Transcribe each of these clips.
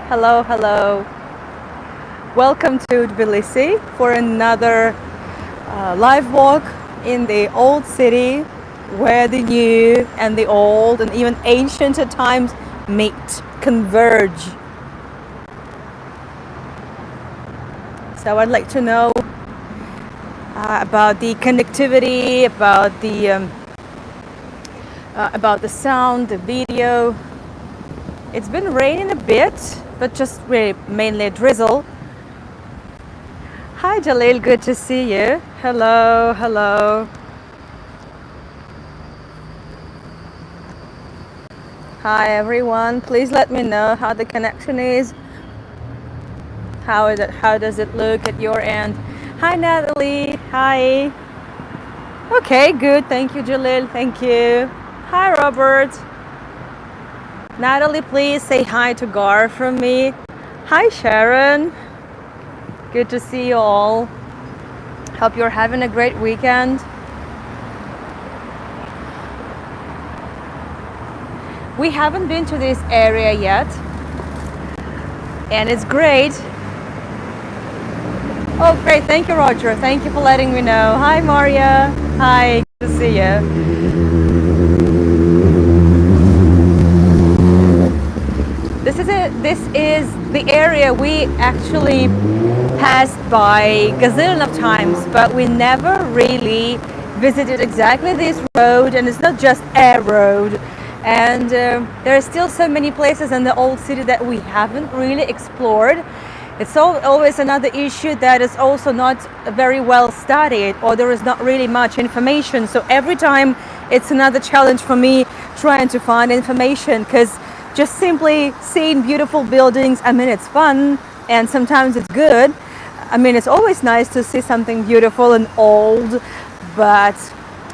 Hello, hello. Welcome to Tbilisi for another live walk in the old city where the new and the old and even ancient at times meet, converge. So I'd like to know about the connectivity, about the sound, the video. It's been raining a bit, but just really mainly a drizzle. Hi Jalil, good to see you. Hello, hello. Hi everyone, please let me know how the connection is. How does it look at your end? Hi Natalie, hi. Okay, good, thank you Jalil, thank you. Hi Robert. Natalie, please say hi to Gar from me. Hi Sharon. Good to see you all. Hope you're having a great weekend. We haven't been to this area yet, and it's great. Oh, great. Thank you, Roger. Thank you for letting me know. Hi, Maria. Hi. Good to see you. This is the area we actually passed by gazillion of times, but we never really visited exactly this road, and it's not just a road. And there are still so many places in the old city that we haven't really explored. It's always another issue that is also not very well studied, or there is not really much information. So every time it's another challenge for me trying to find information, because just simply seeing beautiful buildings, I mean, it's fun and sometimes it's good. I mean, it's always nice to see something beautiful and old, but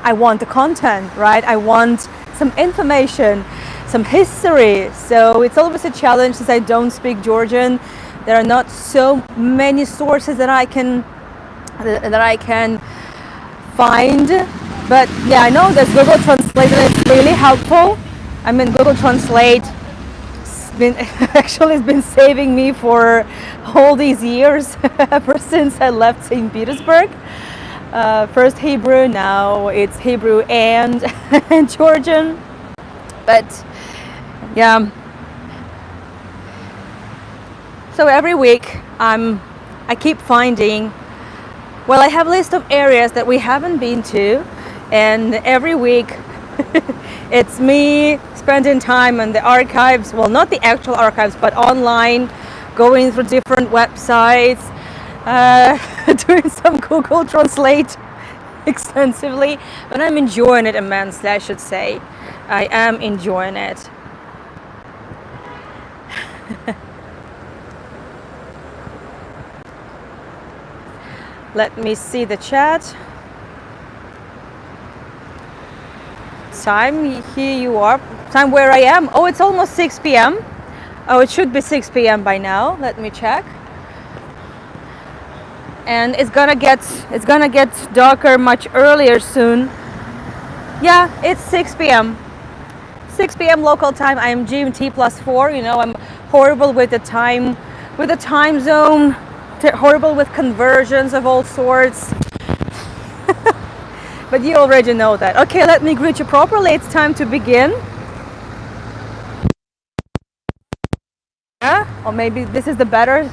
I want the content, right? I want some information, some history. So it's always a challenge since I don't speak Georgian. There are not so many sources that I can find. But yeah, I know there's Google Translate and it's really helpful. I mean, Google Translate it's been saving me for all these years ever since I left St. Petersburg. First Hebrew, now it's Hebrew and Georgian. But yeah, so every week I keep finding, well, I have a list of areas that we haven't been to, and every week it's me spending time in the archives, well, not the actual archives, but online, going through different websites, doing some Google Translate extensively, but I'm enjoying it immensely, I should say. I am enjoying it. Let me see the chat. Time, here you are. Time where I am. Oh, it's almost 6 p.m. Oh, it should be 6 p.m. by now. Let me check. And it's gonna get darker much earlier soon. Yeah, it's 6 p.m. 6 p.m. local time. I am GMT +4. You know, I'm horrible with the time zone. Horrible with conversions of all sorts. But you already know that. Okay, let me greet you properly. It's time to begin. Yeah, or maybe this is maybe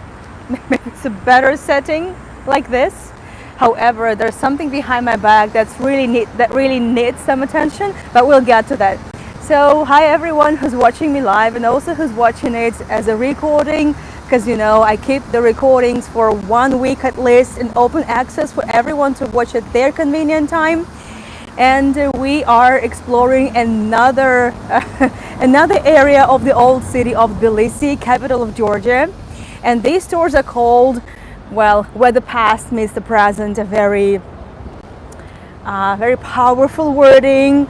it's a better setting like this. However, there's something behind my back that really needs some attention, but we'll get to that. So, hi everyone who's watching me live and also who's watching it as a recording, because you know I keep the recordings for 1 week at least in open access for everyone to watch at their convenient time. And we are exploring another area of the old city of Tbilisi, capital of Georgia. And these tours are called, well, where the past meets the present, a very powerful wording.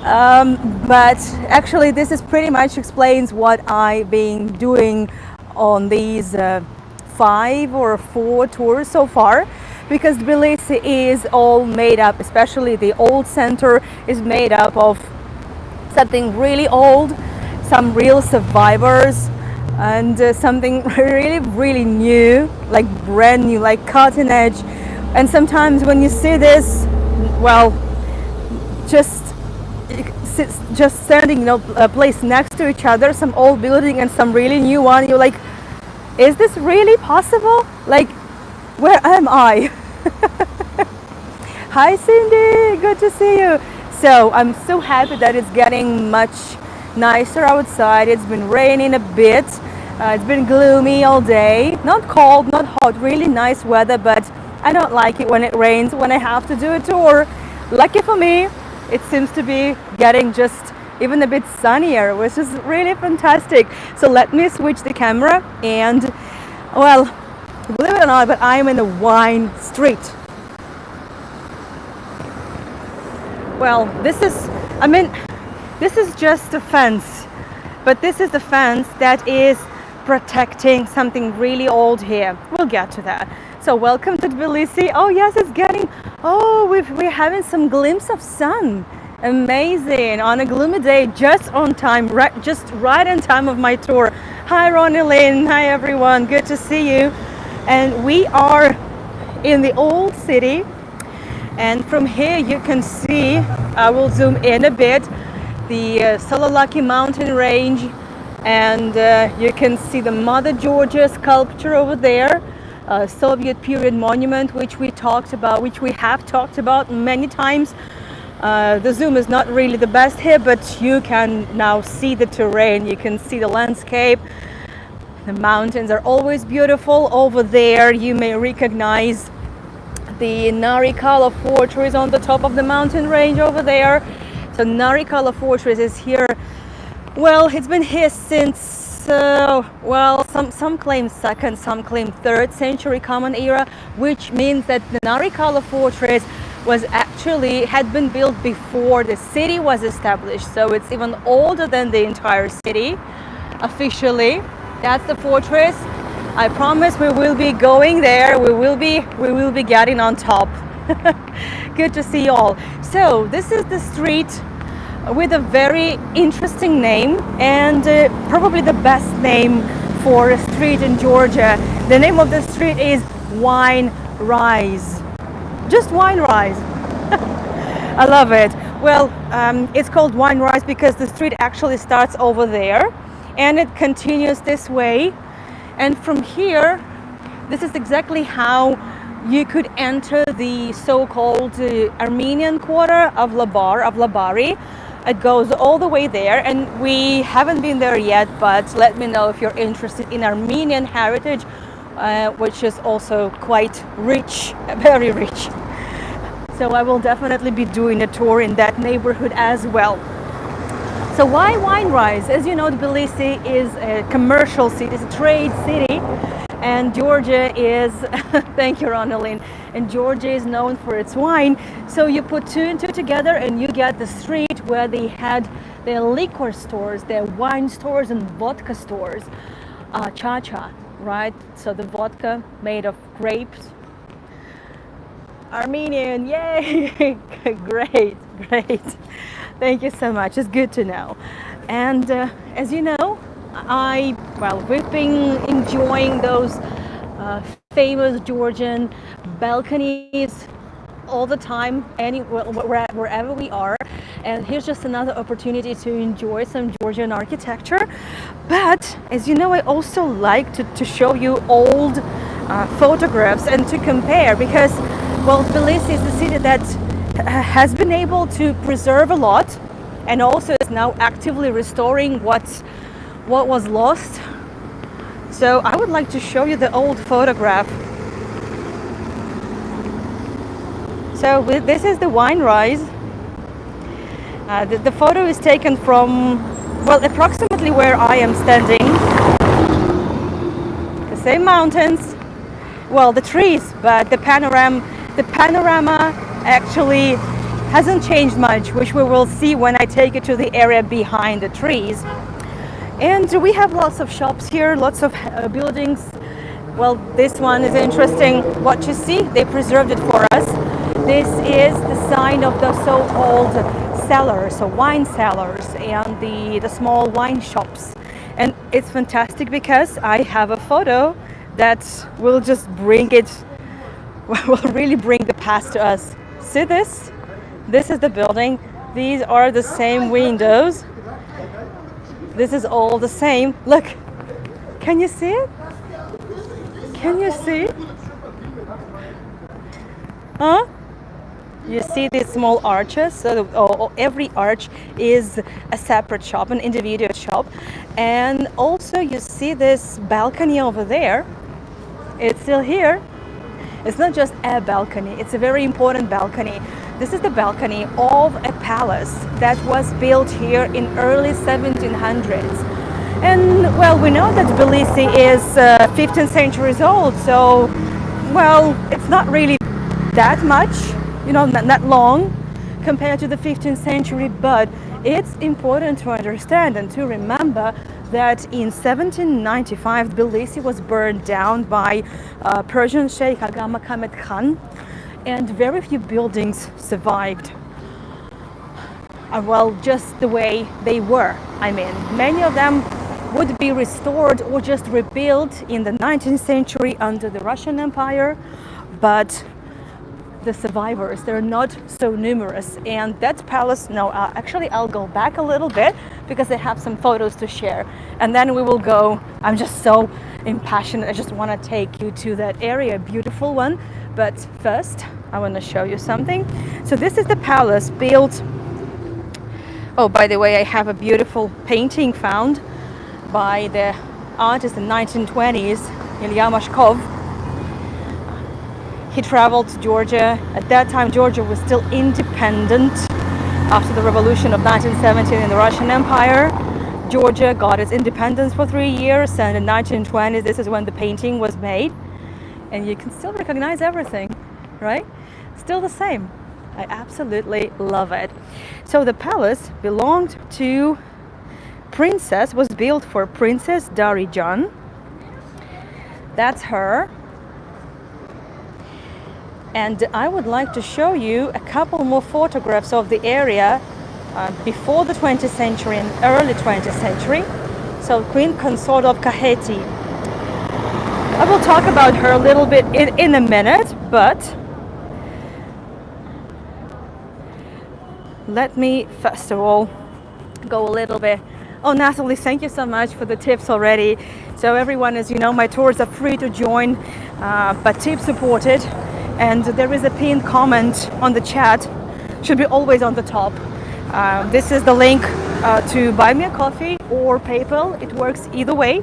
But actually this is pretty much explains what I've been doing on these 5 or 4 tours so far, because Tbilisi is all made up, especially the old center is made up of something really old, some real survivors, and something really new, like brand new, like cutting edge. And sometimes when you see this, well, just just standing, you know, placed next to each other, some old building and some really new one, you're like, is this really possible? Like, where am I? Hi Cindy, good to see you. So I'm so happy that it's getting much nicer outside. It's been raining a bit. It's been gloomy all day. Not cold, not hot, really nice weather, but I don't like it when it rains, when I have to do a tour. Lucky for me, it seems to be getting just even a bit sunnier, which is really fantastic. So let me switch the camera and, well, believe it or not, but I'm in a wine street. Well, this is just a fence, but this is the fence that is protecting something really old here. We'll get to that. So welcome to Tbilisi. Oh yes, it's getting, oh, we're having some glimpse of sun. Amazing, on a gloomy day, just on time, just right in time of my tour. Hi Ronnie Lynn, hi everyone, good to see you. And we are in the old city, and from here you can see, I will zoom in a bit, the Sololaki mountain range, and you can see the Mother Georgia sculpture over there, Soviet period monument, which we have talked about many times. The zoom is not really the best here, but you can now see the terrain, you can see the landscape. The mountains are always beautiful. Over there you may recognize the Narikala fortress on the top of the mountain range over there. So Narikala fortress is here. Well, it's been here since, well, some claim 2nd, some claim 3rd century Common Era, which means that the Narikala fortress had been built before the city was established. So it's even older than the entire city, officially. That's the fortress. I promise we will be going there. We will be getting on top. Good to see you all. So this is the street with a very interesting name, and probably the best name for a street in Georgia. The name of the street is Wine Rise. Just Wine Rise. I love it. Well, it's called Wine Rise because the street actually starts over there and it continues this way. And from here, this is exactly how you could enter the so-called Armenian quarter of Labari. It goes all the way there, and we haven't been there yet, but let me know if you're interested in Armenian heritage, which is also quite rich, very rich. So I will definitely be doing a tour in that neighborhood as well. So why Wine Rise? As you know, Tbilisi is a commercial city, it's a trade city, and Georgia is, thank you Ronaldin, and Georgia is known for its wine. So you put 2 and 2 together and you get the street where they had their liquor stores, their wine stores and vodka stores, cha-cha, right? So the vodka made of grapes. Armenian, yay! Great. Thank you so much. It's good to know. And as you know, we've been enjoying those famous Georgian balconies all the time, wherever we are. And here's just another opportunity to enjoy some Georgian architecture. But as you know, I also like to show you old photographs and to compare, because, well, Tbilisi is the city that has been able to preserve a lot and also is now actively restoring what was lost. So I would like to show you the old photograph. So this is the Wine Rise. The photo is taken from, well, approximately where I am standing. The same mountains, well, the trees, but the panorama actually hasn't changed much, which we will see when I take you to the area behind the trees. And we have lots of shops here, lots of buildings. Well, this one is interesting. What you see, they preserved it for us. This is the sign of the so-called cellars, so wine cellars, and the small wine shops. And it's fantastic because I have a photo that will just bring it, will really bring the past to us. See this? This is the building. These are the same windows. This is all the same. Look, can you see it? Can you see? Huh? You see these small arches, so every arch is a separate shop, an individual shop. And also you see this balcony over there. It's still here. It's not just a balcony, it's a very important balcony. This is the balcony of a palace that was built here in early 1700s. And well, we know that Tbilisi is 15 centuries old, so well, it's not really that much, you know, not that long compared to the 15th century, but it's important to understand and to remember that in 1795 Tbilisi was burned down by Persian Sheikh Aga Mohammed Khan, and very few buildings survived. Well, just the way they were. I mean, many of them would be restored or just rebuilt in the 19th century under the Russian Empire, but the survivors, they're not so numerous. And that palace, no, actually I'll go back a little bit because I have some photos to share, and then we will go. I'm just so impassioned, I just want to take you to that area, beautiful one. But first I want to show you something. So this is the palace built, oh, by the way, I have a beautiful painting found by the artist in 1920s, Ilya Mashkov. He traveled to Georgia. At that time, Georgia was still independent after the revolution of 1917 in the Russian Empire. Georgia got its independence for 3 years, and in 1920s, this is when the painting was made. And you can still recognize everything, right? Still the same. I absolutely love it. So the palace belonged to Princess, was built for Princess Darijan. That's her. And I would like to show you a couple more photographs of the area before the 20th century and early 20th century. So Queen Consort of Kakheti. I will talk about her a little bit in a minute, but let me first of all go a little bit. Oh, Natalie, thank you so much for the tips already. So everyone, as you know, my tours are free to join, but tip supported. And there is a pinned comment on the chat, should be always on the top. This is the link to buy me a coffee or PayPal. It works either way.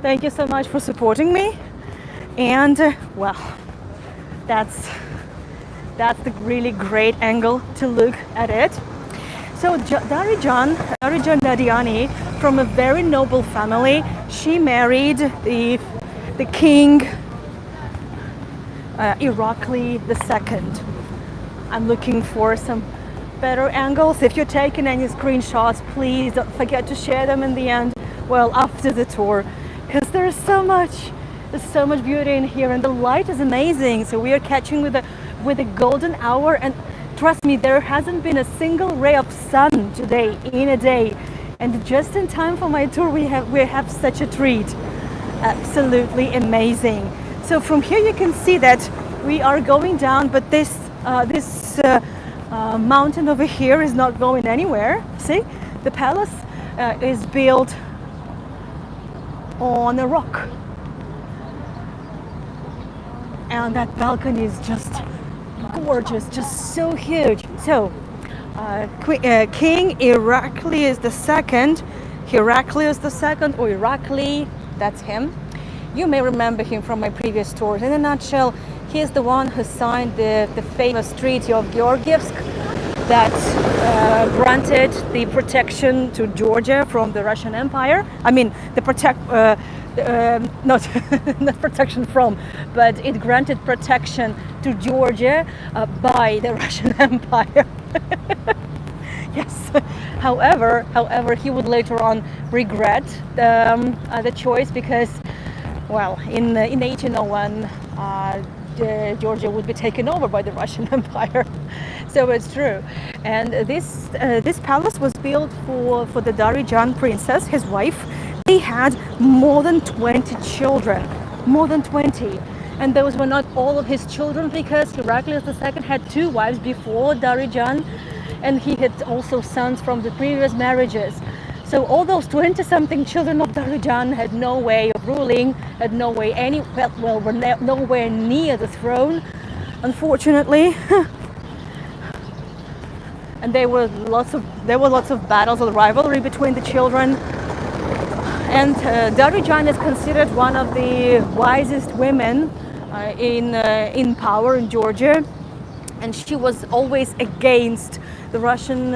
Thank you so much for supporting me. And well, that's the really great angle to look at it. So Darijan Dadiani, from a very noble family, she married the king Irakli II. I'm looking for some better angles. If you're taking any screenshots, please don't forget to share them in the end, well, after the tour, because there's so much beauty in here, and the light is amazing. So we are catching with a golden hour, and trust me, there hasn't been a single ray of sun today in a day, and just in time for my tour we have such a treat. Absolutely amazing. So from here you can see that we are going down, but this mountain over here is not going anywhere. See, the palace is built on a rock, and that balcony is just gorgeous, just so huge. So King Heraclius II, or Irakli, that's him. You may remember him from my previous tours. In a nutshell, he is the one who signed the famous Treaty of Georgievsk that granted the protection to Georgia from the Russian Empire. I mean, not protection from, but it granted protection to Georgia by the Russian Empire. Yes. However, he would later on regret the choice, because, well, in 1801, Georgia would be taken over by the Russian Empire. So it's true. And this palace was built for the Darijan princess, his wife. They had more than 20 children, more than 20. And those were not all of his children, because Heraclius II had 2 wives before Darijan, and he had also sons from the previous marriages. So all those 20-something children of Darijan had no way of ruling, had no way were nowhere near the throne, unfortunately. And there were lots of battles and rivalry between the children. And Darijan is considered one of the wisest women in power in Georgia, and she was always against the Russian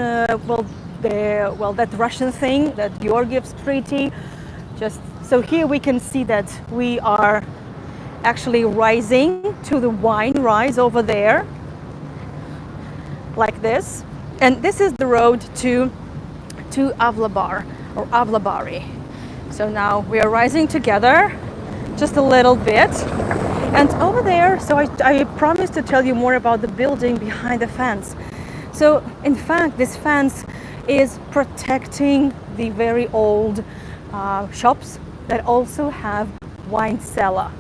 that Russian thing, that Georgiev's treaty. Just so here we can see that we are actually rising to the wine rise over there, like this. And this is the road to Avlabar or Avlabari. So now we are rising together just a little bit. And over there, so I promised to tell you more about the building behind the fence. So in fact, this fence is protecting the very old shops that also have wine cellar.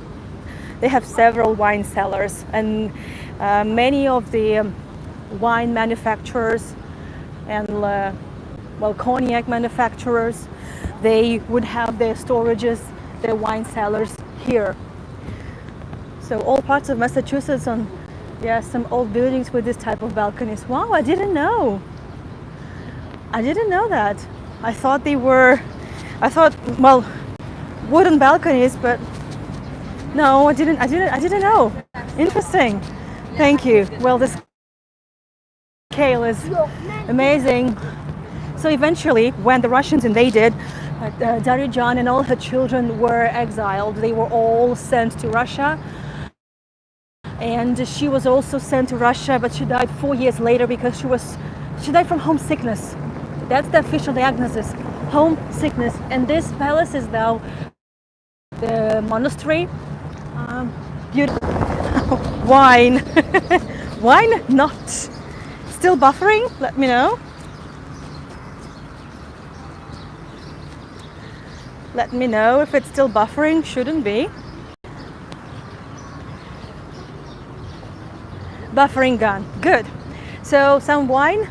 They have several wine cellars, and many of the wine manufacturers and cognac manufacturers, they would have their storages, their wine cellars here. So all parts of Massachusetts, some old buildings with this type of balconies. Wow, I didn't know that. I thought wooden balconies, but no, I didn't know. Interesting. Thank you. Well, this scale is amazing. So eventually, when the Russians invaded, Darijan and all her children were exiled. They were all sent to Russia. And she was also sent to Russia, but she died 4 years later because she died from homesickness. That's the official diagnosis, homesickness. And this palace is now the monastery. Beautiful. Wine. Wine not. Still buffering? Let me know. Let me know if it's still buffering. Shouldn't be. Buffering gone. Good. So some wine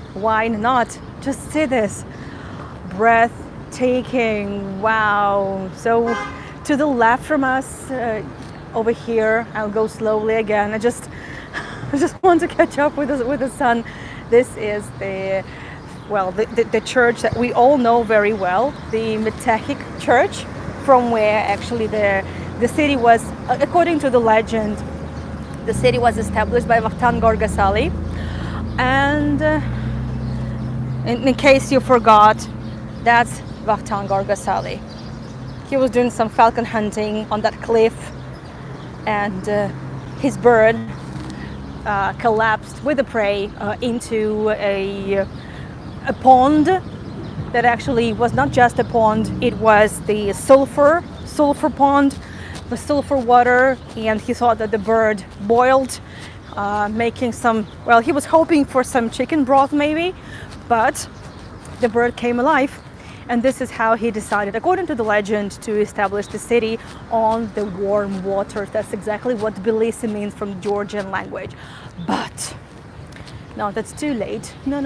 not. Just see this. Breathtaking. Wow. So to the left from us, over here, I'll go slowly again. I just want to catch up with the sun. This is the church that we all know very well, the Metechik Church, from where actually the city was, according to the legend, the city was established by Vakhtang Gorgasali. And in case you forgot, that's Vakhtang Gorgasali. He was doing some falcon hunting on that cliff, and his bird collapsed with the prey into a pond that actually was not just a pond, it was the sulfur pond, the sulfur water, and he thought that the bird boiled, making some, he was hoping for some chicken broth maybe, but the bird came alive. And this is how he decided, according to the legend, to establish the city on the warm waters. That's exactly what Tbilisi means from Georgian language. But no, that's too late. No.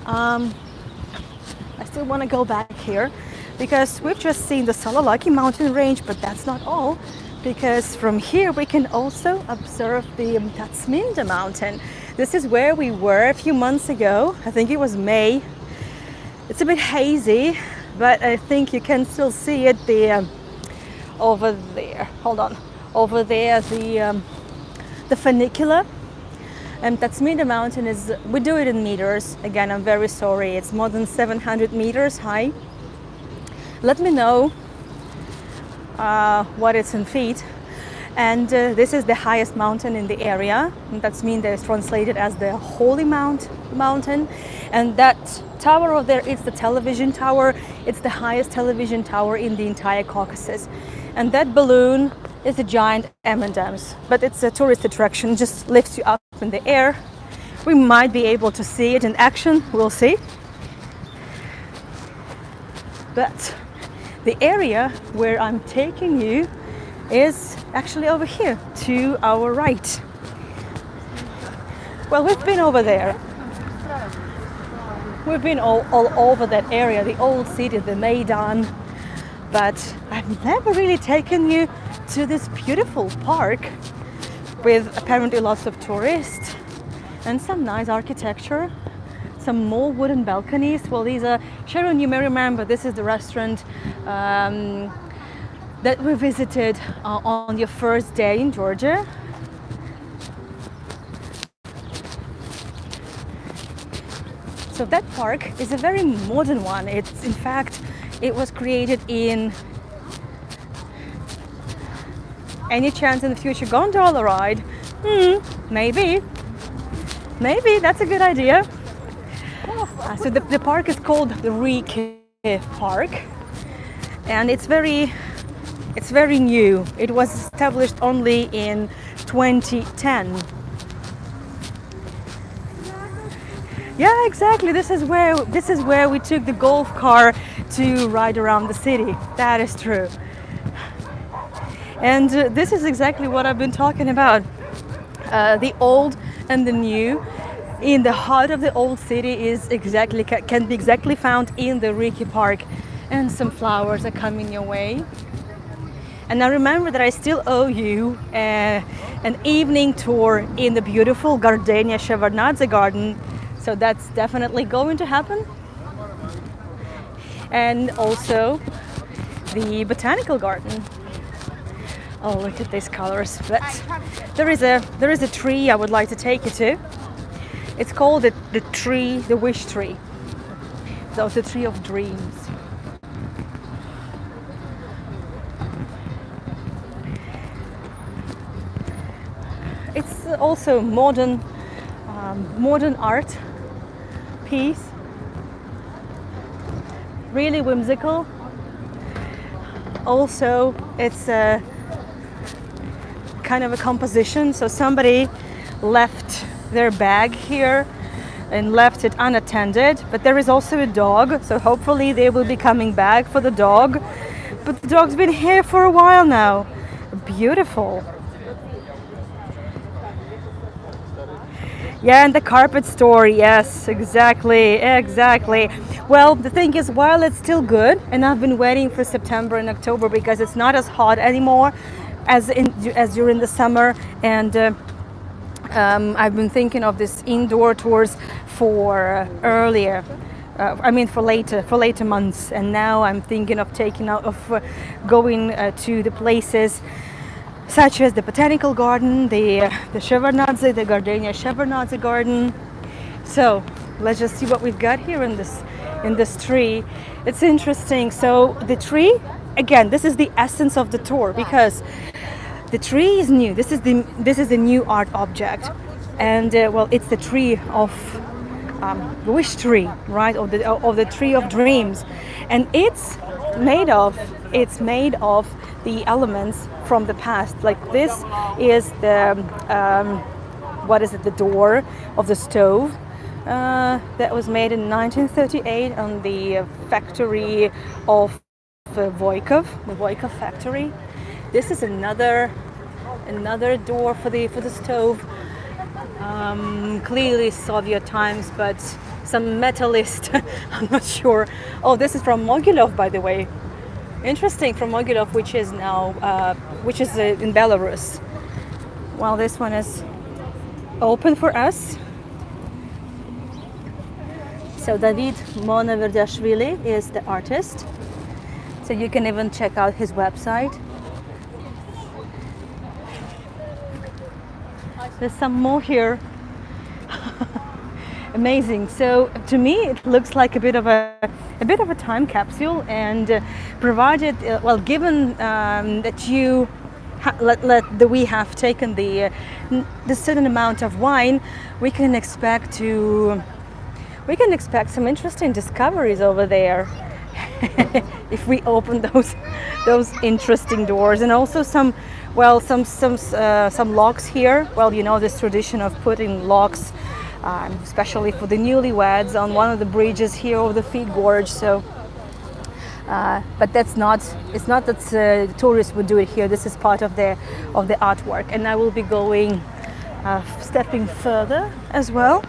I still want to go back here because we've just seen the Salalaki mountain range, but that's not all. Because from here we can also observe the Tatsminda mountain. This is where we were a few months ago. I think it was May. It's a bit hazy, but I think you can still see it over there. Hold on. Over there, the funicular. And Tatsminda mountain is, we do it in meters. Again, I'm very sorry. It's more than 700 meters high. Let me know what it's in feet. And this is the highest mountain in the area. And Tatsminda is translated as the Holy Mountain. And that tower over there, it's the television tower. It's the highest television tower in the entire Caucasus. And that balloon is a giant M&Ms, but it's a tourist attraction, just lifts you up in the air. We might be able to see it in action, we'll see. But the area where I'm taking you is actually over here to our right. Well, we've been over there. We've been all over that area, the old city, the Maidan. But I've never really taken you to this beautiful park with apparently lots of tourists and some nice architecture, some more wooden balconies. Well, these are, Sharon, you may remember, this is the restaurant that we visited on your first day in Georgia. So that park is a very modern one. It's, in fact, it was created in, any chance in the future gondola ride? Maybe, that's a good idea. So the park is called the Riki Park, and it's very new. It was established only in 2010. Yeah, exactly. This is where we took the golf car to ride around the city. That is true. And this is exactly what I've been talking about. The old and the new. In the heart of the old city is can be exactly found in the Riki Park, and some flowers are coming your way. And I remember that I still owe you an evening tour in the beautiful Gardenia Shevardnadze garden. So that's definitely going to happen. And also the botanical garden. Oh, look at these colors. But there is a tree I would like to take you to. It's called the wish tree. So it's the tree of dreams. It's also modern art piece, really whimsical. Also, it's a kind of a composition, so somebody left their bag here and left it unattended, but there is also a dog, so hopefully they will be coming back for the dog. But the dog's been here for a while now. Beautiful. Yeah, and the carpet store, yes, exactly. Well, the thing is, while it's still good, and I've been waiting for September and October because it's not as hot anymore as during the summer, and I've been thinking of this indoor tours for later months, and now I'm thinking of going to the places such as the botanical garden, the Shevardnadze, the Gardenia Shevardnadze garden. So let's just see what we've got here in this tree. It's interesting. So the tree, again, this is the essence of the tour because the tree is new. This is the new art object, and it's the tree of the wish tree, right? Of the tree of dreams, and it's made of the elements from the past. Like this is the the door of the stove that was made in 1938 on the factory of Voikov, the Voikov factory. This is another door for the stove. Clearly Soviet times, but some metallist. I'm not sure. Oh, this is from Mogilov, by the way. Interesting, from Mogilov, which is now in Belarus. Well, this one is open for us. So David Baratashvili is the artist. So you can even check out his website. There's some more here. Amazing. So to me, it looks like a bit of a time capsule, and provided, given that we have taken the certain amount of wine, we can expect some interesting discoveries over there. if we open those interesting doors. And also some locks here. Well, you know, this tradition of putting locks, especially for the newlyweds, on one of the bridges here over the Feed Gorge. So but it's not that tourists would do it here. This is part of the artwork. And I will be going stepping further as well.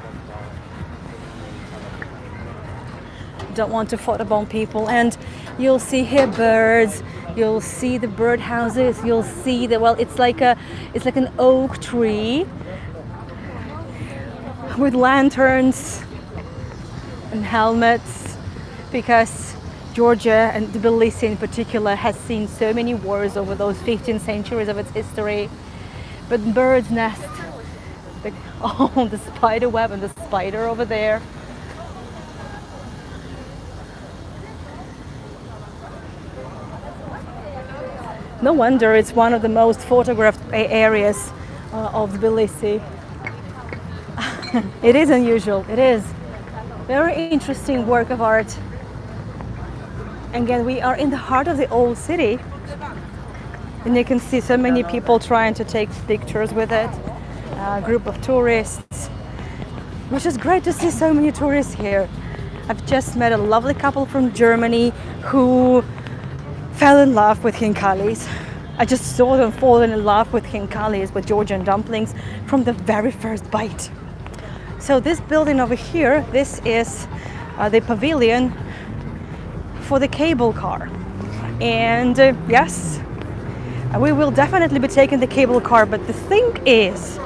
Don't want to photobomb people. And you'll see here birds, you'll see the bird houses, you'll see the, well, it's like an oak tree with lanterns and helmets, because Georgia, and Tbilisi in particular, has seen so many wars over those 15 centuries of its history. But birds nest, the spider web and the spider over there. No wonder it's one of the most photographed areas of Tbilisi. It is unusual, it is. Very interesting work of art. Again, we are in the heart of the old city. And you can see so many people trying to take pictures with it. A group of tourists, which is great to see so many tourists here. I've just met a lovely couple from Germany who fell in love with Khinkalis. I just saw them fall in love with Khinkalis, with Georgian dumplings, from the very first bite. So this building over here, this is the pavilion for the cable car. And yes, we will definitely be taking the cable car, but the thing is,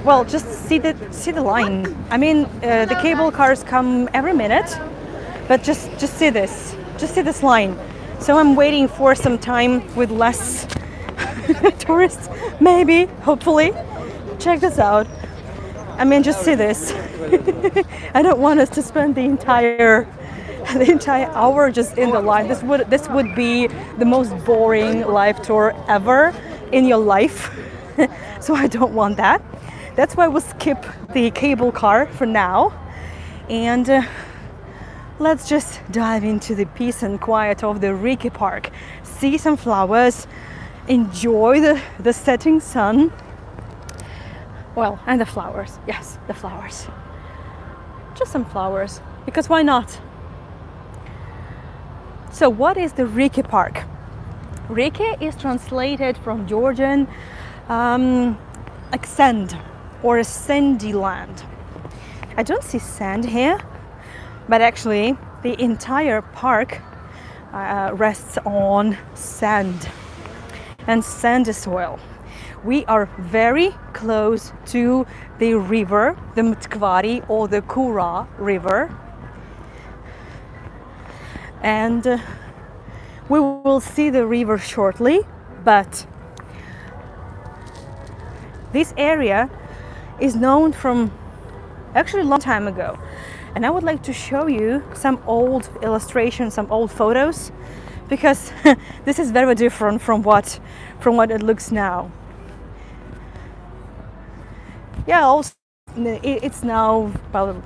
well, just see the line. I mean, the cable cars come every minute, but just see this line. So I'm waiting for some time with less tourists, maybe, hopefully. Check this out. I mean, just see this. I don't want us to spend the entire hour just in the line. This would be the most boring live tour ever in your life. So I don't want that. That's why we'll skip the cable car for now. And let's just dive into the peace and quiet of the Riki Park. See some flowers, enjoy the setting sun. Well, and the flowers. Yes, the flowers. Just some flowers, because why not? So what is the Riki Park? Riki is translated from Georgian like sand, or a sandy land. I don't see sand here, but actually the entire park rests on sand and sandy soil. We are very close to the river, the Mtkvari or the Kura river. And we will see the river shortly, but this area is known from actually a long time ago. And I would like to show you some old illustrations, some old photos, because this is very different from what it looks now. Yeah, also it's now, well,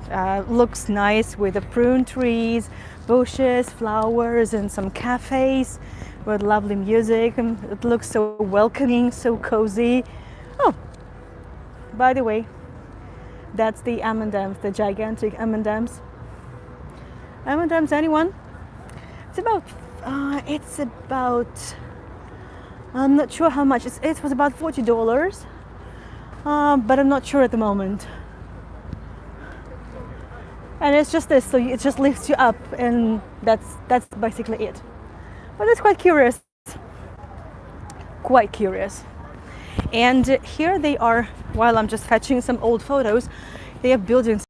looks nice with the prune trees, bushes, flowers, and some cafes with lovely music, and it looks so welcoming, so cozy. Oh, by the way, that's the M&Ms, the gigantic M&Ms. M&Ms, anyone? It's about, I'm not sure how much. It was about $40, but I'm not sure at the moment. And it's just this, so it just lifts you up, and that's basically it. But it's quite curious. Quite curious. And here they are, while I'm just fetching some old photos, they are building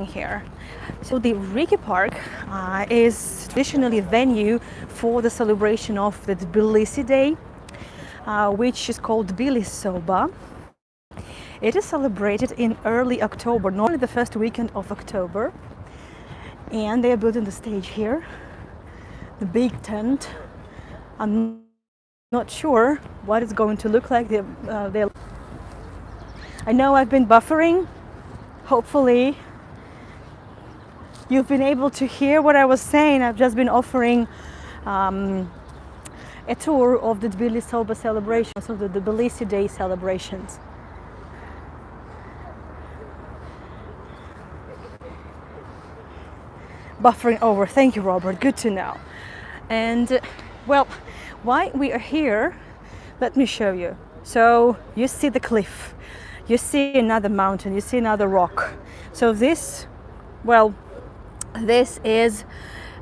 here. So the Riki Park is traditionally a venue for the celebration of the Tbilisi Day, which is called Tbilisi Soba. It is celebrated in early October, normally the first weekend of October. And they are building the stage here, the big tent. I'm not sure what it's going to look like. I know I've been buffering. Hopefully you've been able to hear what I was saying. I've just been offering a tour of the Tbilisi celebrations, of the Tbilisi Day celebrations. Buffering over. Thank you, Robert. Good to know. And well, why we are here, let me show you. So you see the cliff, you see another mountain, you see another rock. So this, well, this is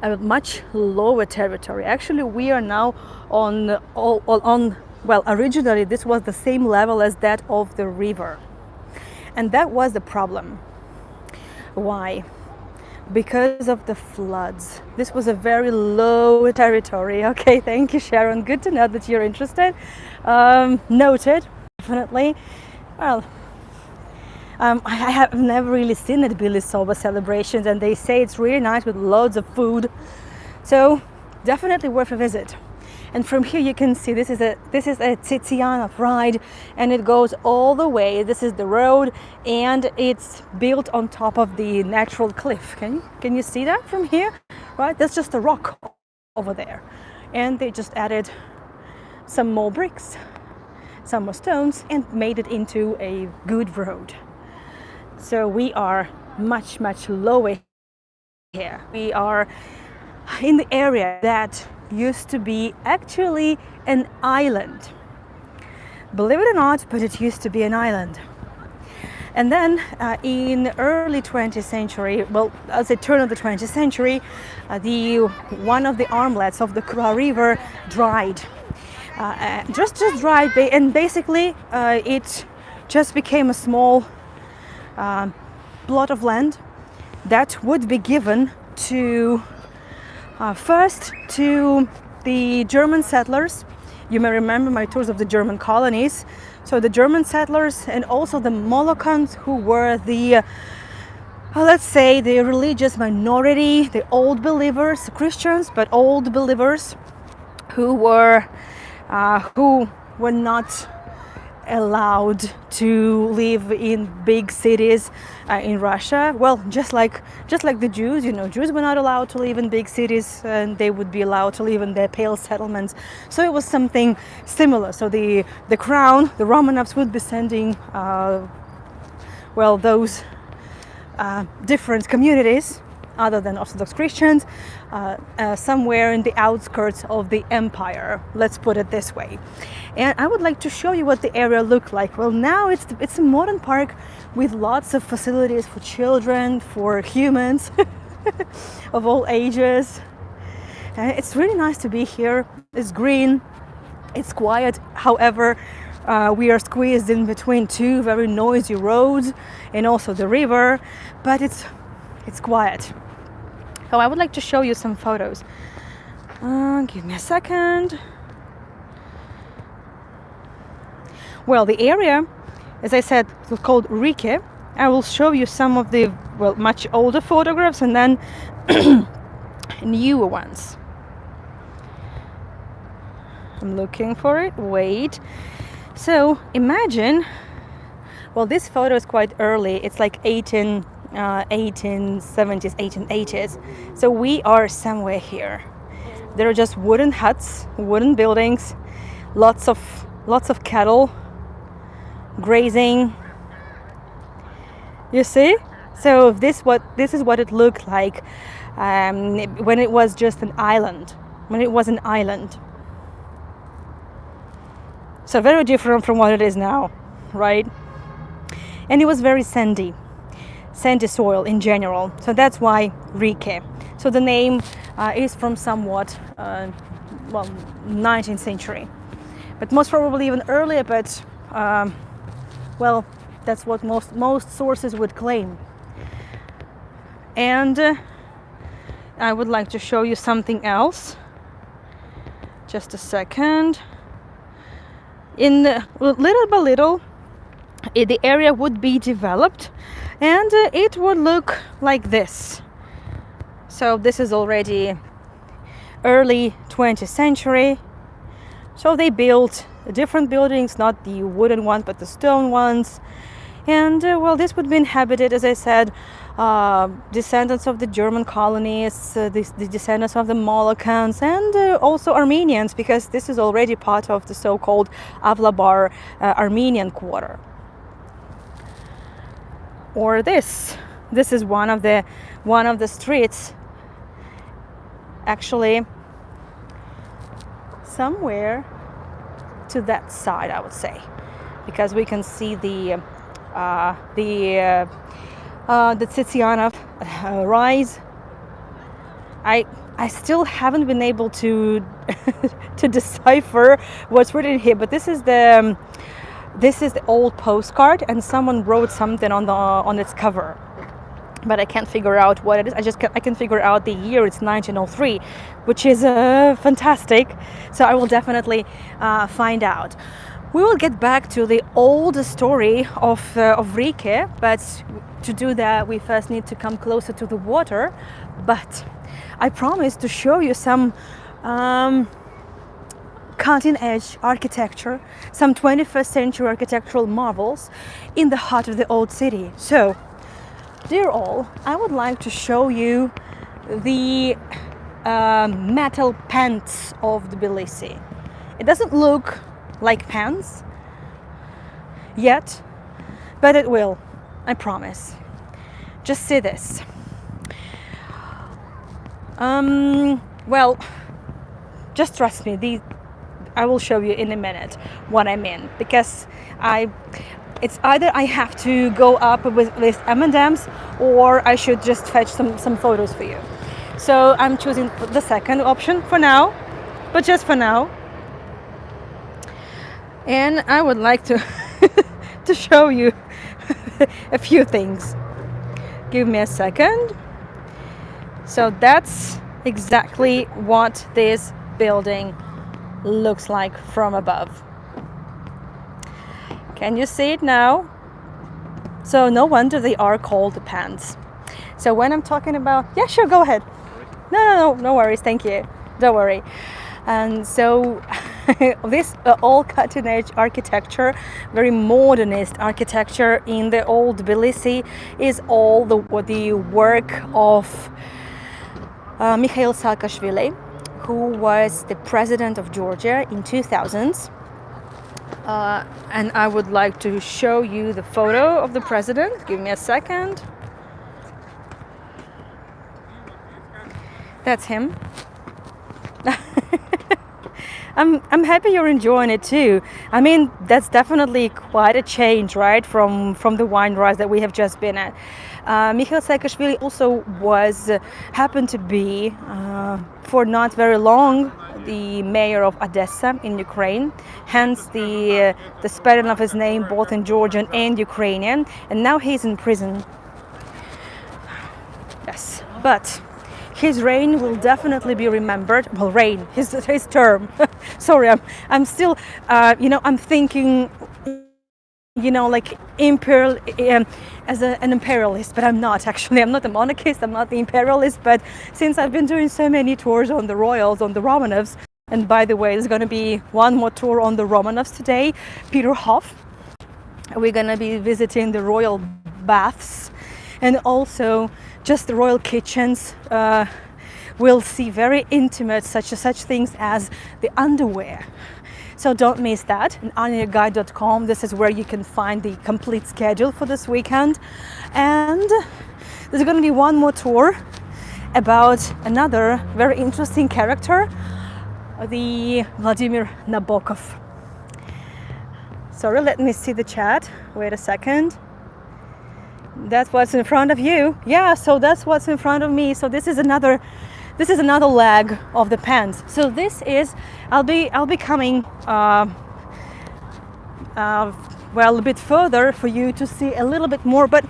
a much lower territory. Actually, we are now on well, originally this was the same level as that of the river. And that was the problem. Why? Because of the floods. This was a very low territory. Okay, thank you, Sharon. Good to know that you're interested. Noted, definitely. Well, I have never really seen the Tbilisi celebrations, and they say it's really nice with loads of food. So definitely worth a visit. And from here you can see this is a Tiziana ride, and it goes all the way. This is the road, and it's built on top of the natural cliff. Can you see that from here? Right, that's just a rock over there, and they just added some more bricks, some more stones, and made it into a good road. So we are much lower here. We are in the area that used to be actually an island. Believe it or not, but it used to be an island. And then in early 20th century, well, as the turn of the 20th century, one of the armlets of the river dried. Just dried, and basically it just became a small plot of land that would be given to first to the German settlers. You may remember my tours of the German colonies. So the German settlers, and also the Moloccans, who were the let's say the religious minority, the old believers, Christians, but old believers who were not allowed to live in big cities in Russia. Well, just like the Jews, Jews were not allowed to live in big cities, and they would be allowed to live in their pale settlements. So it was something similar. So the crown, the Romanovs, would be sending those different communities, other than Orthodox Christians, somewhere in the outskirts of the empire, let's put it this way. And I would like to show you what the area looked like. Well, now it's a modern park with lots of facilities for children, for humans of all ages. It's really nice to be here. It's green, it's quiet. However, we are squeezed in between two very noisy roads and also the river, but it's quiet. So I would like to show you some photos. Give me a second. Well, the area, as I said, is called Rike. I will show you some of the much older photographs and then newer ones. I'm looking for it. Wait. So imagine, well, this photo is quite early. It's like 1870s, 1880s. So we are somewhere here. There are just wooden huts, wooden buildings, lots of cattle grazing. You see? So this is what it looked like when it was just an island. When it was an island. So very different from what it is now, right? And it was very sandy soil in general. So that's why Rike. So the name is from somewhat 19th century, but most probably even earlier. But that's what most sources would claim. And I would like to show you something else. Just a second. Little by little, the area would be developed, and it would look like this. So this is already early 20th century. So they built different buildings, not the wooden ones, but the stone ones. And this would be inhabited, as I said, descendants of the German colonies, the descendants of the Moluccans, and also Armenians, because this is already part of the so-called Avlabar Armenian quarter. Or this is one of the streets, actually somewhere to that side, I would say, because we can see the Tsitsianov rise. I still haven't been able to to decipher what's written here, but this is the old postcard, and someone wrote something on its cover, but I can't figure out what it is. I can figure out the year. It's 1903, which is fantastic. So I will definitely find out. We will get back to the old story of Rike, but to do that we first need to come closer to the water. But I promise to show you some cutting-edge architecture, some 21st century architectural marvels in the heart of the old city. So, dear all, I would like to show you the metal pants of Tbilisi. It doesn't look like pants yet, but it will, I promise. Just see this. Well, just trust me, I will show you in a minute what I mean, because it's either I have to go up with M&Ms, or I should just fetch some photos for you. So I'm choosing the second option for now, but just for now. And I would like to to show you a few things. Give me a second. So that's exactly what this building looks like from above. Can you see it now? So no wonder they are called the pants. So when I'm talking about, yeah, sure, go ahead. No worries, thank you. Don't worry. And so this all cutting-edge architecture, very modernist architecture in the old Tbilisi, is all the work of Mikhail Saakashvili, who was the president of Georgia in 2000s. And I would like to show you the photo of the president. Give me a second. That's him. I'm happy you're enjoying it too. I mean, that's definitely quite a change, right, from the wine rise that we have just been at. Mikhail Saakashvili also happened to be, for not very long, the mayor of Odessa in Ukraine, hence the spelling of his name both in Georgian and Ukrainian, and now he's in prison. Yes, but his reign will definitely be remembered. Well, reign, his term. Sorry, I'm still, I'm thinking, like imperial, as an imperialist, but I'm not actually. I'm not a monarchist, I'm not the imperialist, but since I've been doing so many tours on the royals, on the Romanovs, and by the way, there's going to be one more tour on the Romanovs today, Peter Hof. We're going to be visiting the royal baths and also just the royal kitchens. We'll see very intimate such things as the underwear. So don't miss that. On AnyaGuide.com, this is where you can find the complete schedule for this weekend. And there's going to be one more tour about another very interesting character, the Vladimir Nabokov. Sorry, let me see the chat. Wait a second. That's what's in front of you. Yeah, so that's what's in front of me. So this is another leg of the pants. So I'll be coming a bit further for you to see a little bit more, but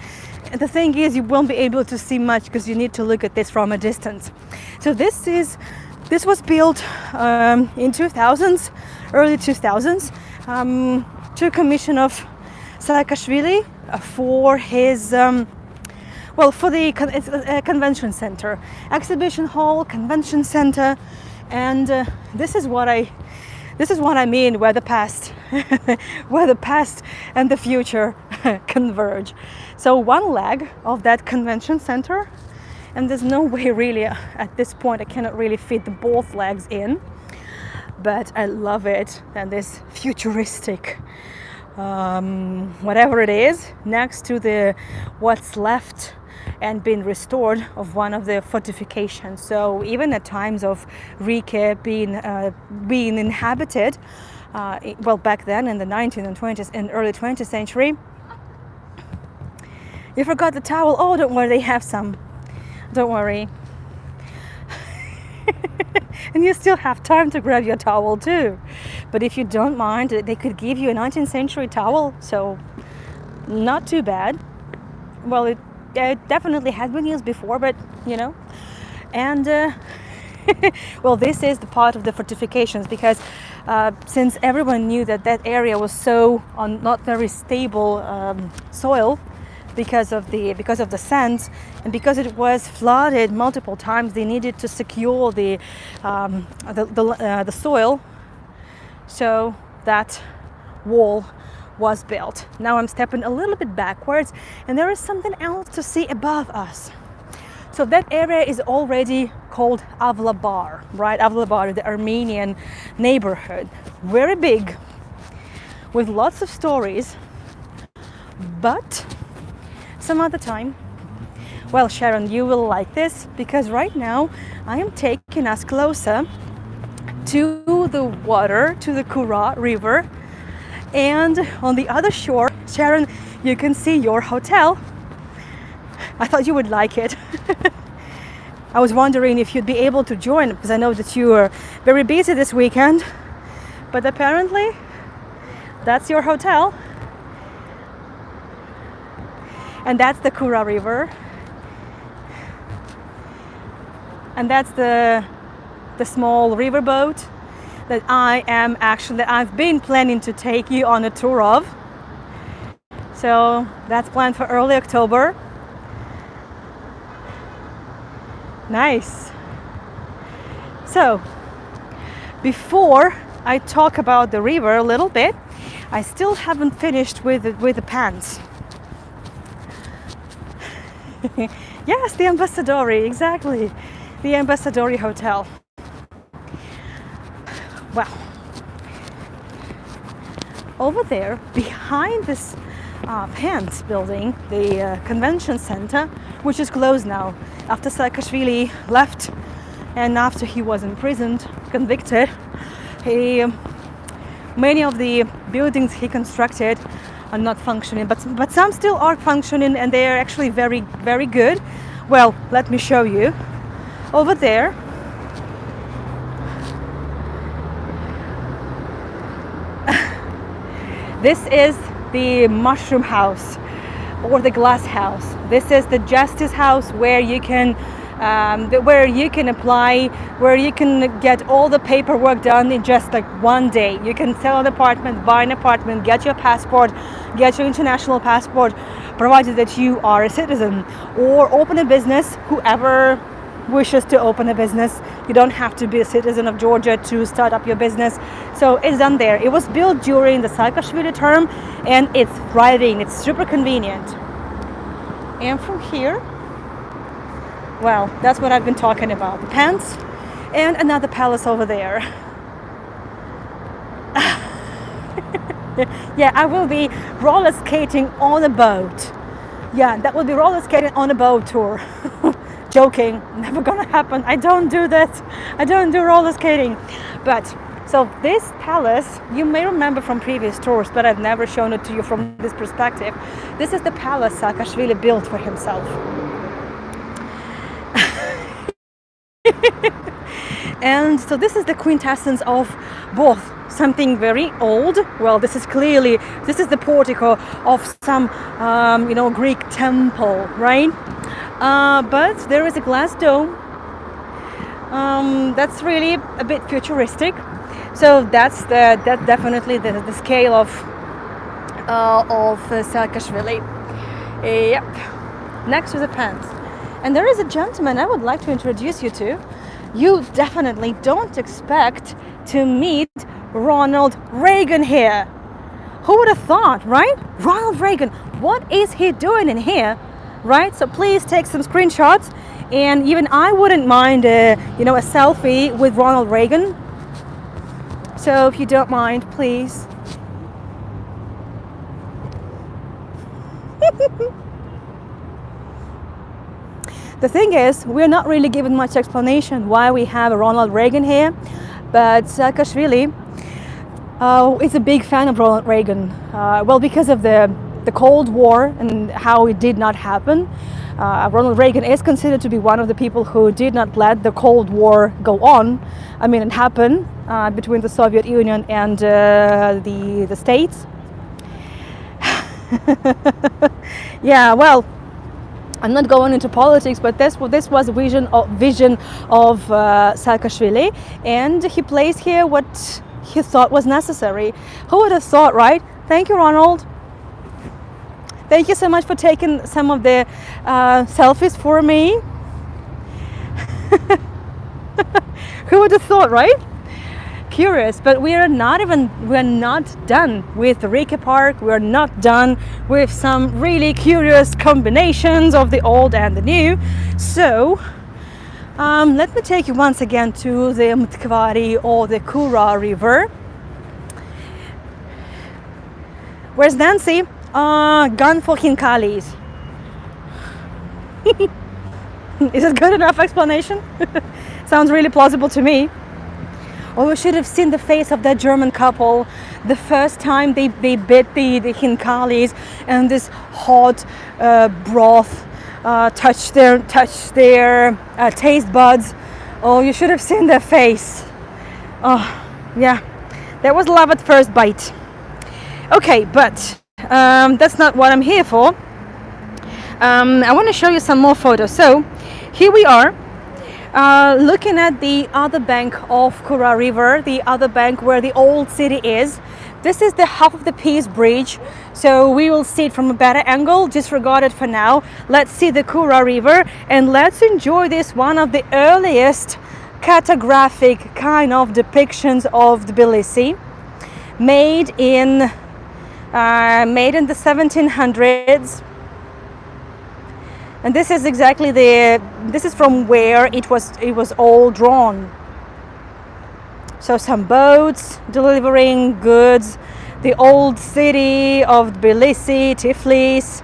the thing is you won't be able to see much because you need to look at this from a distance. So this was built in 2000s, early 2000s, to a commission of Saakashvili for his for the convention center, exhibition hall, convention center, and this is what I mean, where the past and the future converge. So one leg of that convention center, and there's no way really at this point I cannot really fit both legs in, but I love it. And this futuristic whatever it is next to the what's left and been restored of one of the fortifications. So even at times of Riga being inhabited, well, back then in the 19th and 20th and early 20th century, you forgot the towel. Oh, don't worry, they have some. Don't worry. And you still have time to grab your towel too. But if you don't mind, they could give you a 19th century towel, so not too bad. Well, it definitely has been used before, but you know. And well, this is the part of the fortifications, because since everyone knew that that area was so on not very stable soil, because of the sands, and because it was flooded multiple times, they needed to secure the soil. So that wall was built. Now I'm stepping a little bit backwards, and there is something else to see above us. So that area is already called Avlabar, right? Avlabar, the Armenian neighborhood, very big, with lots of stories, but some other time. Well, Sharon, you will like this, because right now I am taking us closer to the water, to the Kura River, and on the other shore, Sharon, you can see your hotel. I thought you would like it. I was wondering if you'd be able to join, because I know that you are very busy this weekend, but apparently that's your hotel. And that's the Kura River. And that's the small riverboat that I've been planning to take you on a tour of. So that's planned for early October. Nice. So before I talk about the river a little bit, I still haven't finished with the pants. Yes, the Ambassadori, exactly. The Ambassadori Hotel. Well, over there, behind this Pants building, the convention center, which is closed now after Saakashvili left and after he was imprisoned, convicted, many of the buildings he constructed are not functioning, but some still are functioning, and they are actually very, very good. Well, let me show you. Over there, this is the mushroom house or the glass house. This is the justice house where you can apply, where you can get all the paperwork done in just like one day. You can sell an apartment, buy an apartment, get your passport, get your international passport, provided that you are a citizen, or open a business. Whoever wishes to open a business, you don't have to be a citizen of Georgia to start up your business. So it's done there. It was built during the Saakashvili term, and it's thriving. It's super convenient. And from here, well, that's what I've been talking about. The Pants and another palace over there. Yeah, I will be roller skating on a boat. Yeah, that will be roller skating on a boat tour. Joking, never gonna happen. I don't do that. I don't do roller skating. But so this palace, you may remember from previous tours, but I've never shown it to you from this perspective. This is the palace Saakashvili built for himself. And so this is the quintessence of both something very old. Well, this is the portico of some Greek temple, right? But there is a glass dome that's really a bit futuristic. So that's definitely the scale of Saakashvili. Yep. Next to the Pants. And there is a gentleman I would like to introduce you to. You definitely don't expect to meet Ronald Reagan here. Who would have thought, right? Ronald Reagan, what is he doing in here, right? So please take some screenshots, and even I wouldn't mind, a selfie with Ronald Reagan. So if you don't mind, please. The thing is, we're not really given much explanation why we have a Ronald Reagan here, but Saakashvili is a big fan of Ronald Reagan. Well, because of the Cold War and how it did not happen. Ronald Reagan is considered to be one of the people who did not let the Cold War go on. I mean, it happened between the Soviet Union and the States. Yeah, well, I'm not going into politics, but this was a vision of Saakashvili, and he placed here what he thought was necessary. Who would have thought, right? Thank you, Ronald. Thank you so much for taking some of the selfies for me. Who would have thought, right? Curious, but we're not done with Rike Park. We're not done with some really curious combinations of the old and the new. So let me take you once again to the Mtkvari or the Kura River. Where's Nancy? Gun for Hinkalis. Is it good enough explanation? Sounds really plausible to me. Or we should have seen the face of that German couple the first time they bit the Hinkalis, and this hot broth touched their taste buds. Oh, you should have seen their face. Oh, yeah, that was love at first bite. Okay, but that's not what I'm here for. I want to show you some more photos. So here we are. Looking at the other bank of Kura River, the other bank where the old city is. This is the half of the Peace Bridge, so we will see it from a better angle. Disregard it for now. Let's see the Kura River, and let's enjoy this, one of the earliest cartographic kind of depictions of Tbilisi, made in the 1700s. And this is exactly this is from where it was all drawn. So some boats delivering goods, the old city of Tbilisi, Tiflis.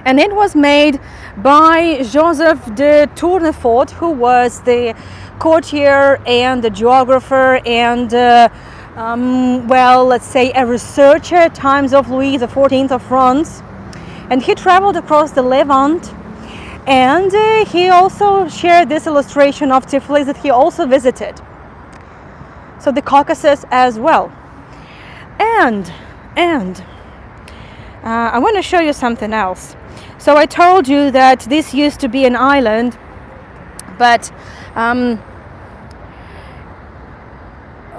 And it was made by Joseph de Tournefort, who was the courtier and the geographer and well, let's say a researcher at times of Louis XIV of France. And he traveled across the Levant, and he also shared this illustration of Tiflis that he also visited. So the Caucasus as well. And I want to show you something else. So I told you that this used to be an island, but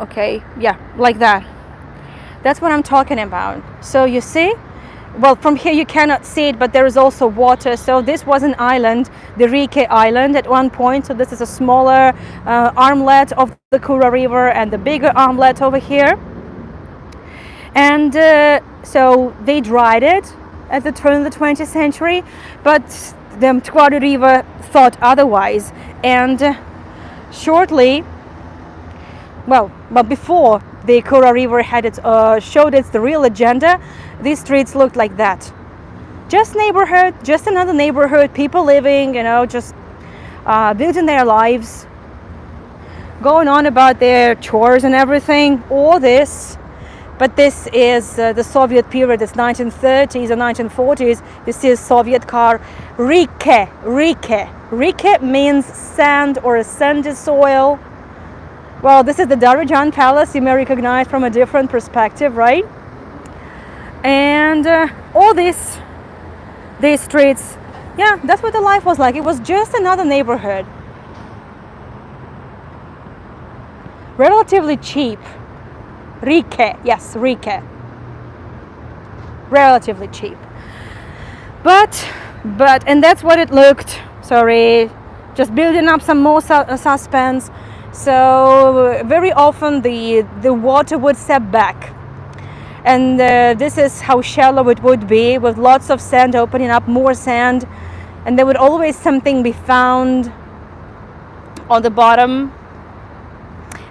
okay, yeah, like that. That's what I'm talking about. So you see, well, from here you cannot see it, but there is also water. So this was an island, the Rike Island at one point. So this is a smaller armlet of the Kura River and the bigger armlet over here. And so they dried it at the turn of the 20th century, but the Mtkvari River thought otherwise. And shortly, well, before the Kura River had showed its the real agenda, these streets looked like that. Just neighborhood, just another neighborhood, people living, just building their lives, going on about their chores and everything, all this. But this is the Soviet period, it's 1930s or 1940s. This is Soviet car. Rike. Rike means sand or a sandy soil. Well, this is the Georgian palace. You may recognize from a different perspective, right? And all these streets, yeah, that's what the life was like. It was just another neighborhood. Relatively cheap. Rike, yes, Rike. Relatively cheap. But, and that's what it looked. Sorry, just building up some more suspense. So very often the water would step back. And this is how shallow it would be, with lots of sand opening up, more sand, and there would always something be found on the bottom.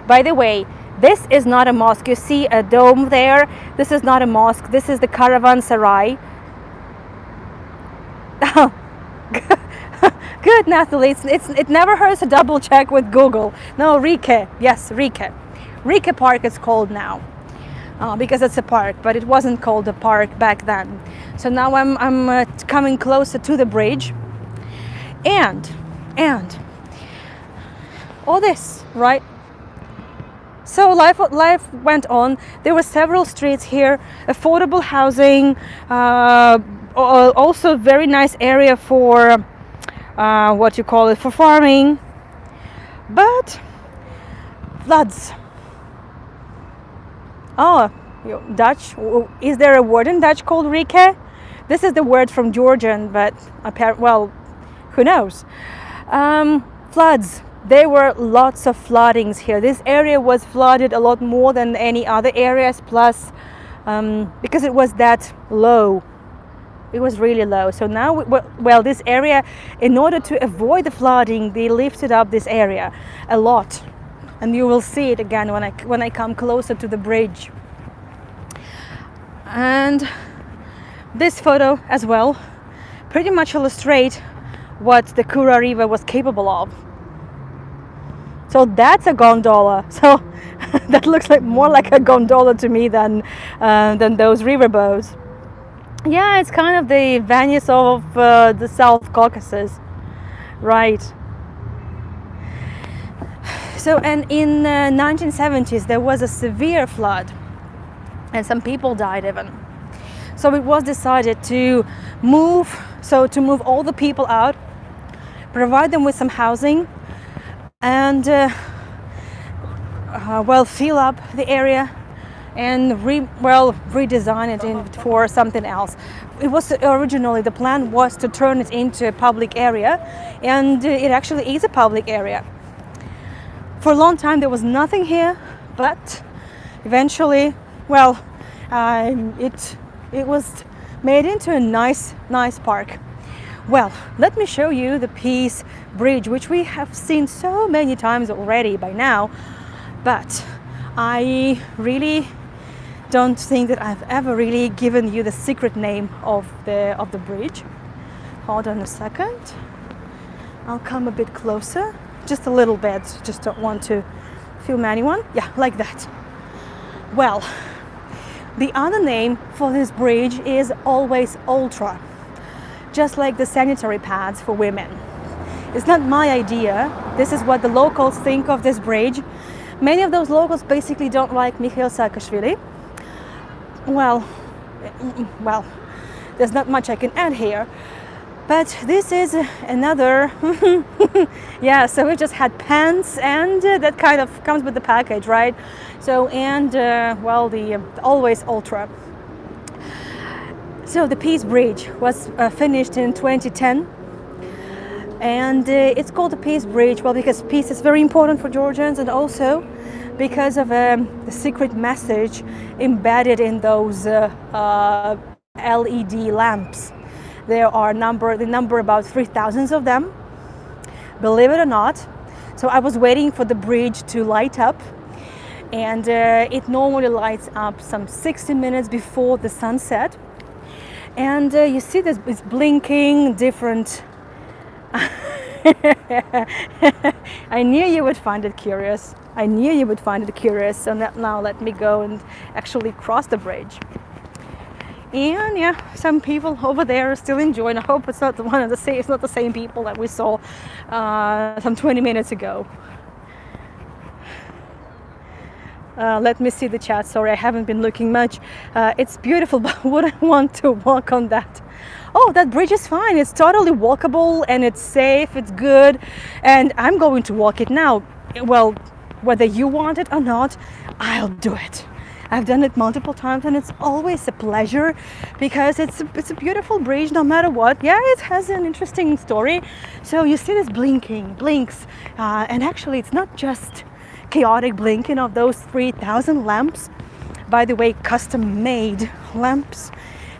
By the way, this is not a mosque. You see a dome there? This is not a mosque. This is the caravanserai. Oh, good, Nathalie. It never hurts to double check with Google. No, Rike. Yes, Rike. Rike Park is called now. Because it's a park, but it wasn't called a park back then. So now I'm coming closer to the bridge, and all this, right? So life went on. There were several streets here, affordable housing, also very nice area for what you call it, for farming, but floods. Oh, Dutch. Is there a word in Dutch called Rike? This is the word from Georgian, but well, who knows? Floods. There were lots of floodings here. This area was flooded a lot more than any other areas, plus because it was that low. It was really low. So now, well, this area, in order to avoid the flooding, they lifted up this area a lot. And you will see it again when I come closer to the bridge. And this photo as well pretty much illustrates what the Kura River was capable of. So that's a gondola. So that looks like more like a gondola to me than those riverboats. Yeah, it's kind of the Venice of the South Caucasus, right? So, and in 1970s there was a severe flood, and some people died even. So it was decided to move all the people out, provide them with some housing, and fill up the area and redesign it for something else. It was originally, the plan was to turn it into a public area, and it actually is a public area. For a long time there was nothing here, but eventually, it was made into a nice park. Well, let me show you the Peace Bridge, which we have seen so many times already by now, but I really don't think that I've ever really given you the secret name of the bridge. Hold on a second. I'll come a bit closer. Just a little bit, just don't want to film anyone. Yeah, like that. Well, the other name for this bridge is Always Ultra, just like the sanitary pads for women. It's not my idea. This is what the locals think of this bridge. Many of those locals basically don't like Mikhail Saakashvili. Well, there's not much I can add here. But this is another, yeah, so we just had pants, and that kind of comes with the package, right? So, and, the Always Ultra. So the Peace Bridge was finished in 2010. And it's called the Peace Bridge, well, because peace is very important for Georgians, and also because of the secret message embedded in those LED lamps. There are the number about 3,000 of them, believe it or not. So I was waiting for the bridge to light up, and it normally lights up some 60 minutes before the sunset. And you see this, it's blinking different. I knew you would find it curious. So now let me go and actually cross the bridge. And yeah, some people over there are still enjoying. I hope it's not it's not the same people that we saw some 20 minutes ago. Let me see the chat. Sorry, I haven't been looking much. It's beautiful, but would I want to walk on that? Oh, that bridge is fine. It's totally walkable, and it's safe, it's good, and I'm going to walk it now. Well, whether you want it or not, I'll do it. I've done it multiple times, and it's always a pleasure because it's a beautiful bridge no matter what. Yeah, it has an interesting story. So you see this blinks, and actually it's not just chaotic blinking of those 3,000 lamps, by the way, custom-made lamps.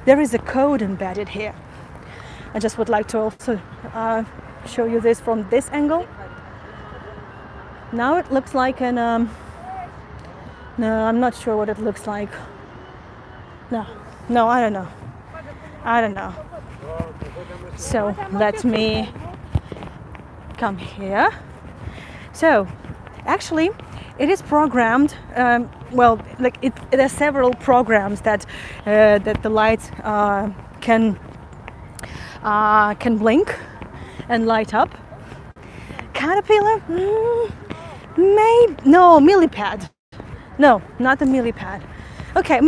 There is a code embedded here. I just would like to also show you this from this angle. Now it looks like an no, I'm not sure what it looks like. No, I don't know. So let me come here. So actually it is programmed, well, like there are several programs that the lights can blink and light up. Caterpillar? Maybe. No, millipad. No, not the millipad. Okay,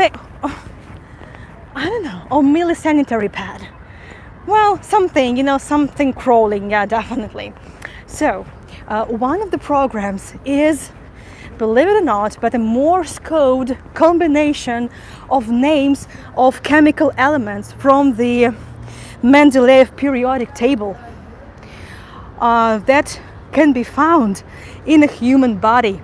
I don't know. Or millisanitary pad. Well, something, something crawling, yeah, definitely. So, one of the programs is, believe it or not, but a Morse code combination of names of chemical elements from the Mendeleev periodic table that can be found in a human body.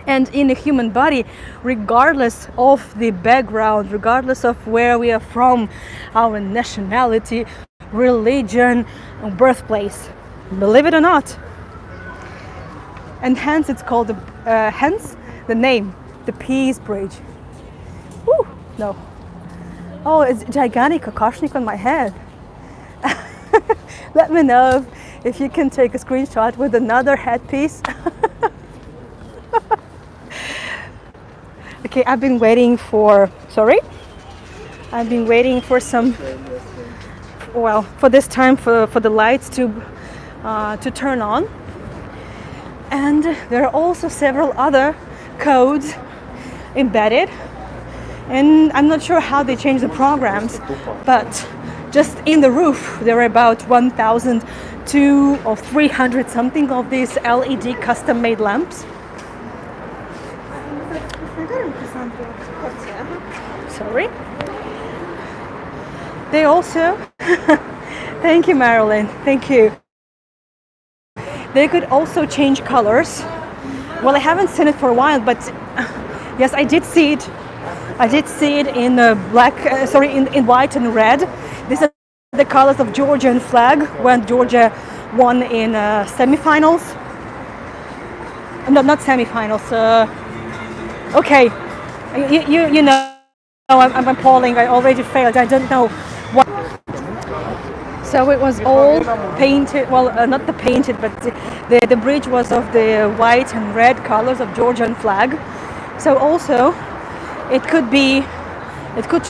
And in a human body, regardless of the background, regardless of where we are from, our nationality, religion, birthplace, believe it or not. And hence it's called, hence the name, the Peace Bridge. Woo, no. Oh, it's gigantic kokoshnik on my head. Let me know if you can take a screenshot with another headpiece. Okay, I've been waiting for some, well, for this time for the lights to turn on. And there are also several other codes embedded. And I'm not sure how they change the programs, but just in the roof, there are about 1,002 or 300 something of these LED custom-made lamps. Sorry. They also, thank you, Marilyn, thank you. They could also change colors. Well, I haven't seen it for a while, but yes, I did see it. I did see it in black, in white and red. These are the colors of Georgian flag when Georgia won in semifinals. No, not semifinals. Okay, you know, I'm appalling. I already failed. I don't know what. So it was all painted. Well, not the painted, but the bridge was of the white and red colors of Georgian flag. So also, it could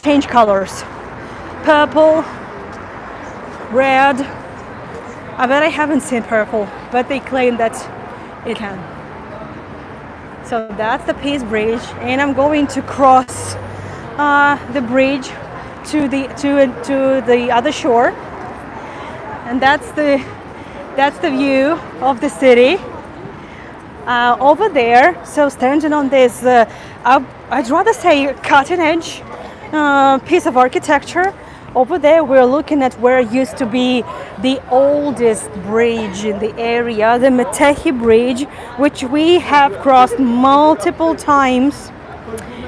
change colors. Purple, red. I bet I haven't seen purple, but they claim that it can. So that's the Peace Bridge, and I'm going to cross the bridge to the other shore, and that's the view of the city over there. So standing on this, I'd rather say cutting edge piece of architecture. Over there, we're looking at where used to be the oldest bridge in the area, the Metehi Bridge, which we have crossed multiple times.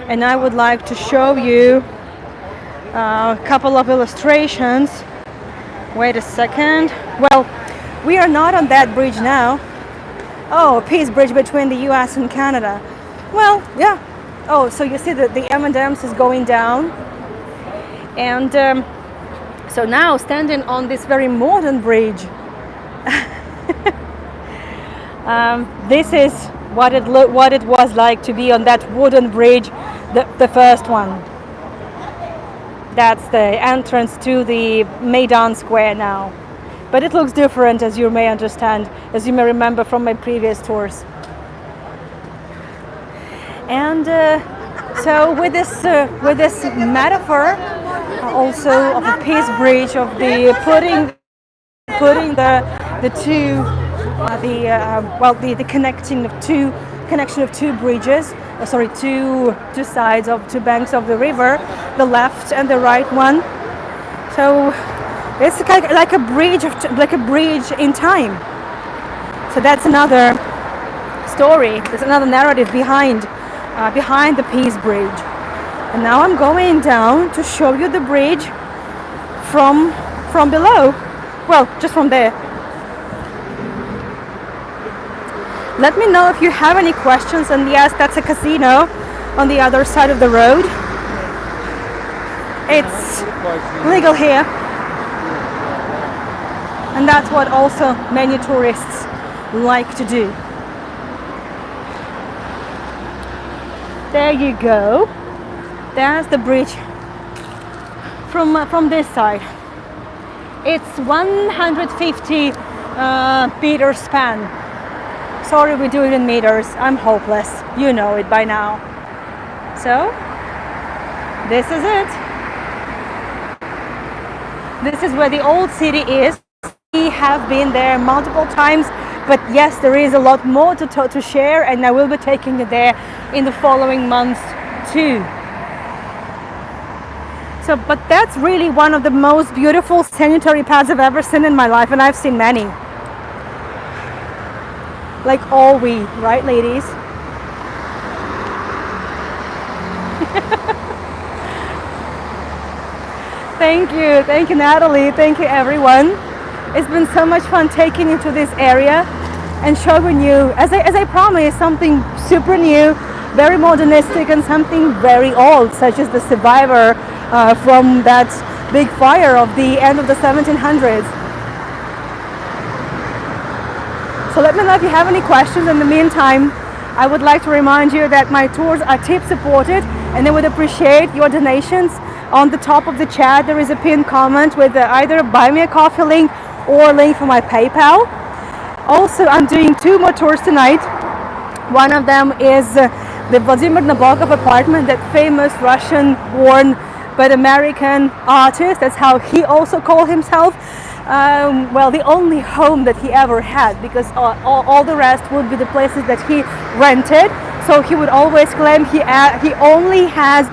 And I would like to show you a couple of illustrations. Wait a second. Well, we are not on that bridge now. Oh, a peace bridge between the US and Canada. Well, yeah. Oh, so you see that the M&M's is going down. And so now standing on this very modern bridge, this is what it was like to be on that wooden bridge, the first one. That's the entrance to the Maidan Square now. But it looks different, as you may understand, as you may remember from my previous tours. And so with this metaphor also of the peace bridge, of the putting the two the connection of two bridges, two sides of two banks of the river, the left and the right one. So it's like a bridge in time. So that's another story. There's another narrative behind behind the Peace Bridge. And now I'm going down to show you the bridge from below. Well, just from there. Let me know if you have any questions. And yes, that's a casino on the other side of the road. It's legal here. And that's what also many tourists like to do. There you go. There's the bridge from this side. It's 150 meter span. Sorry, we do it in meters. I'm hopeless. You know it by now. So, this is it. This is where the old city is. We have been there multiple times, but yes, there is a lot more to share, and I will be taking you there in the following months too. So, but that's really one of the most beautiful sanitary pads I've ever seen in my life, and I've seen many. Like all we, right, ladies? Thank you, Natalie, thank you, everyone. It's been so much fun taking you to this area and showing you, as I promised, something super new, very modernistic, and something very old, such as the survivor from that big fire of the end of the 1700s. So let me know if you have any questions. In the meantime, I would like to remind you that my tours are tip supported, and I would appreciate your donations. On the top of the chat there is a pinned comment with either a buy me a coffee link or a link for my PayPal. Also, I'm doing 2 more tours tonight. One of them is the Vladimir Nabokov apartment, that famous Russian born but American artist. That's how he also called himself. Well, the only home that he ever had, because all the rest would be the places that he rented. So he would always claim he only had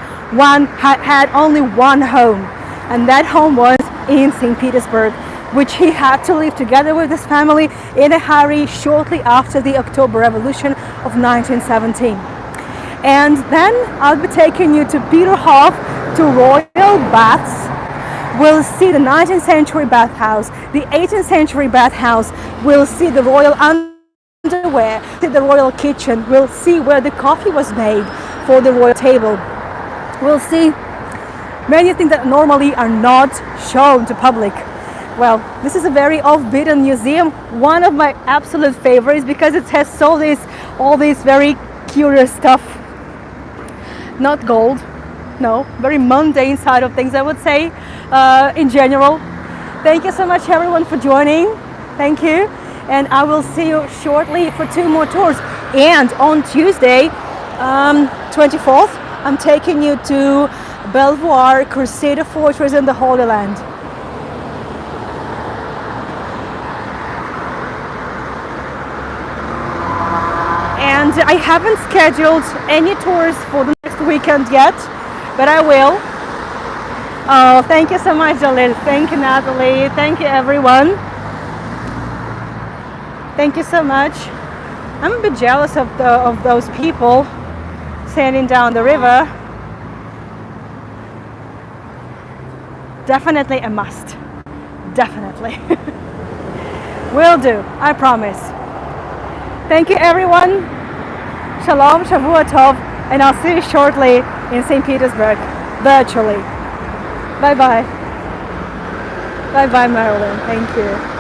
only one home, and that home was in St. Petersburg, which he had to leave together with his family in a hurry shortly after the October Revolution of 1917. And then I'll be taking you to Peterhof, to royal baths. We'll see the 19th century bathhouse, the 18th century bathhouse. We'll see the royal underwear, see the royal kitchen. We'll see where the coffee was made for the royal table. We'll see many things that normally are not shown to public. Well, this is a very off-beaten museum, one of my absolute favorites, because it has all this very curious stuff. Not gold, no, very mundane side of things, I would say, in general. Thank you so much, everyone, for joining. Thank you. And I will see you shortly for 2 more tours. And on Tuesday, 24th, I'm taking you to Belvoir Crusader Fortress in the Holy Land. And I haven't scheduled any tours for the next weekend yet, but I will. Oh, thank you so much, Jalil. Thank you, Natalie. Thank you, everyone. Thank you so much. I'm a bit jealous of those people sailing down the river. Definitely a must. Definitely. Will do, I promise. Thank you, everyone. Shalom, Shavua Tov, and I'll see you shortly in St. Petersburg, virtually. Bye-bye. Bye-bye, Marilyn. Thank you.